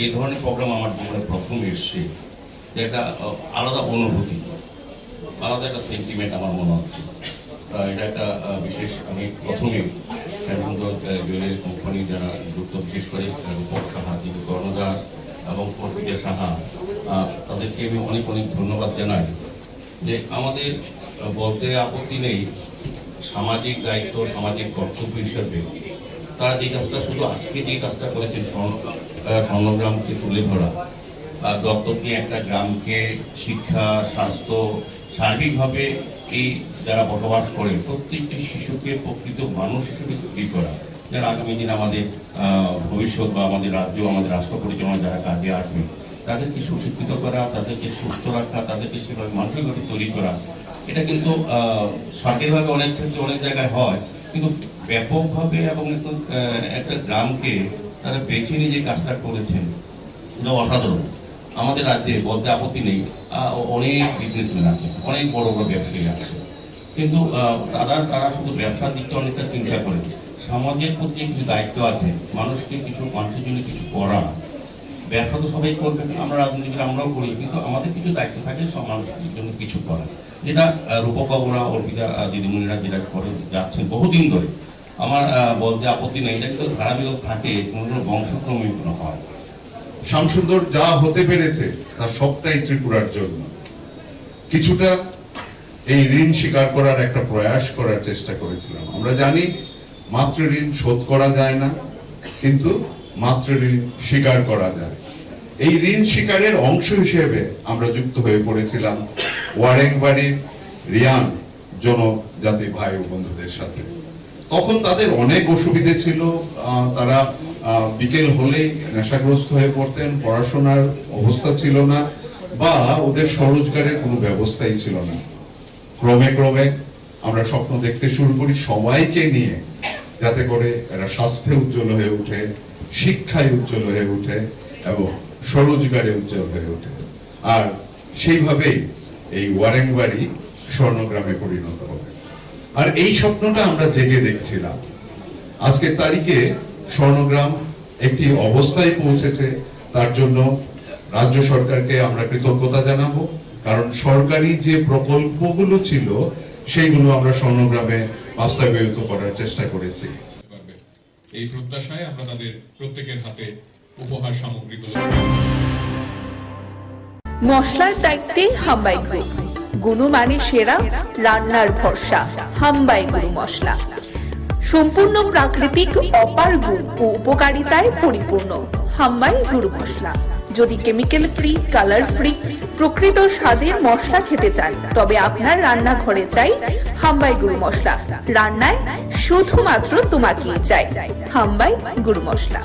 এই ধরনের প্রোগ্রাম আমার জীবনে প্রথম এসছে, যে একটা আলাদা অনুভূতি, আলাদা একটা সেন্টিমেন্ট আমার মনে হচ্ছে। এটা একটা বিশেষ, আমি প্রথমে জুয়েলারি কোম্পানি যারা যুক্ত, বিশেষ করে রূপক সাহা, যিনি কর্ণদাস এবং প্রকৃতি সাহা, তাদেরকে আমি অনেক অনেক ধন্যবাদ জানাই। যে আমাদের বলতে আপত্তি নেই, সামাজিক দায়িত্ব, সামাজিক কর্তব্য হিসেবে তারা যে কাজটা, শুধু আজকে যে কাজটা করেছেন, স্বর্ণগ্রামকে তুলে ধরা, দত্তক নিয়ে একটা গ্রামকে শিক্ষা, স্বাস্থ্য, সার্বিকভাবে এই যারা বসবাস করে প্রত্যেকটি শিশুকে প্রকৃত মানুষ হিসেবে তৈরি করা, যারা আগামী দিন আমাদের ভবিষ্যৎ বা আমাদের রাজ্য, আমাদের রাষ্ট্র পরিচালনা যারা কাজে আসবে, তাদেরকে সুশিক্ষিত করা, তাদেরকে সুস্থ রাখা, তাদেরকে সেভাবে মানসিকভাবে তৈরি করা। এটা কিন্তু সরকারিভাবে অনেক ক্ষেত্রে অনেক জায়গায় হয়, কিন্তু ব্যাপকভাবে এবং একটা গ্রামকে তারা বেছে নিয়ে যে কাজটা করেছেন, এটা অসাধারণ। আমাদের রাজ্যে বলতে আপত্তি নেই, অনেক বিজনেসম্যান আছে, অনেক বড় বড় ব্যবসায়ী আছে, কিন্তু তারা শুধু ব্যবসার দিকটা অনেকটা চিন্তা করে, সমাজের প্রতি কিছু দায়িত্ব আছে, মানুষের জন্য কিছু করা। ব্যবসা তো সবাই করবে, আমরা রাজনীতিবিদ আমরাও করি, কিন্তু আমাদের কিছু দায়িত্ব থাকে মানুষের জন্য কিছু করা, যেটা রূপকবাবুরা, অর্পিতা দিদিমণিরা যেটা করে যাচ্ছেন বহুদিন ধরে। আমার বলতে আপত্তি নেই, এটা কিন্তু ধারাবাহিক থাকে, কোনো বংশক্রমে কোনো হয়। শ্যামসুন্দর যা হতে পেরেছে তার সবটাই ত্রিপুরার জন্য। কিছুটা এই ঋণ স্বীকার করার একটা প্রয়াস করার চেষ্টা করেছিলাম। আমরা জানি মাতৃ ঋণ শোধ করা যায় না, কিন্তু মাতৃ ঋণ স্বীকার করা যায়। এই ঋণ স্বীকারের অংশ হিসেবে আমরা যুক্ত হয়ে পড়েছিলাম ওয়ারেংবাড়ির রিয়াং জনজাতি ভাই ও বন্ধুদের সাথে। তখন তাদের অনেক অসুবিধে ছিল, তারা বিকেল হলেই নেশাগ্রস্ত হয়ে পড়তেন, পড়াশোনার অবস্থা ছিল না, বা ওদের স্বরোজগারের কোনো ব্যবস্থাই ছিল না। ক্রমে ক্রমে আমরা স্বপ্ন দেখতে শুরু করি সবাইকে নিয়ে, যাতে করে এরা স্বাস্থ্যে উজ্জ্বল হয়ে ওঠে, শিক্ষায় উজ্জ্বল হয়ে ওঠে এবং স্বরোজগারে উজ্জ্বল হয়ে ওঠে। আর সেইভাবেই এই ওয়ারেংবাড়ি স্বর্ণগ্রামে পরিণত হবে। আর এই স্বপ্নটা আমরা জেগে দেখছিলাম। আজকের তারিখে স্বর্ণগ্রাম একটি অবস্থায় পৌঁছেছে, তার জন্য রাজ্য সরকারকে আমরা কৃতজ্ঞতা জানাবো, কারণ সরকারি যে প্রকল্পগুলো ছিল সেইগুলো আমরা স্বর্ণগ্রামে বাস্তবায়িত করার চেষ্টা করেছি। এই প্রত্যাশায় আমরা তাদের প্রত্যেকের হাতে উপহার সামগ্রীগুলো। মশলার দায়িত্বে হাম্বাই গ্রুপ, গুণমানে সেরা, রান্নার ভরসা। হাম্বাই গুরু মশলা সম্পূর্ণ প্রাকৃতিক, অপার গুণ ও উপকারিতায় পরিপূর্ণ। হাম্বাই গুরু মশলা। যদি কেমিক্যাল ফ্রি, কালার ফ্রি, প্রকৃত স্বাদের মশলা খেতে চান, তবে আপনার রান্নাঘরে চাই হাম্বাই গুরু মশলা। রান্নায় শুধুমাত্র তোমাকেই চাই হাম্বাই গুরু মশলা।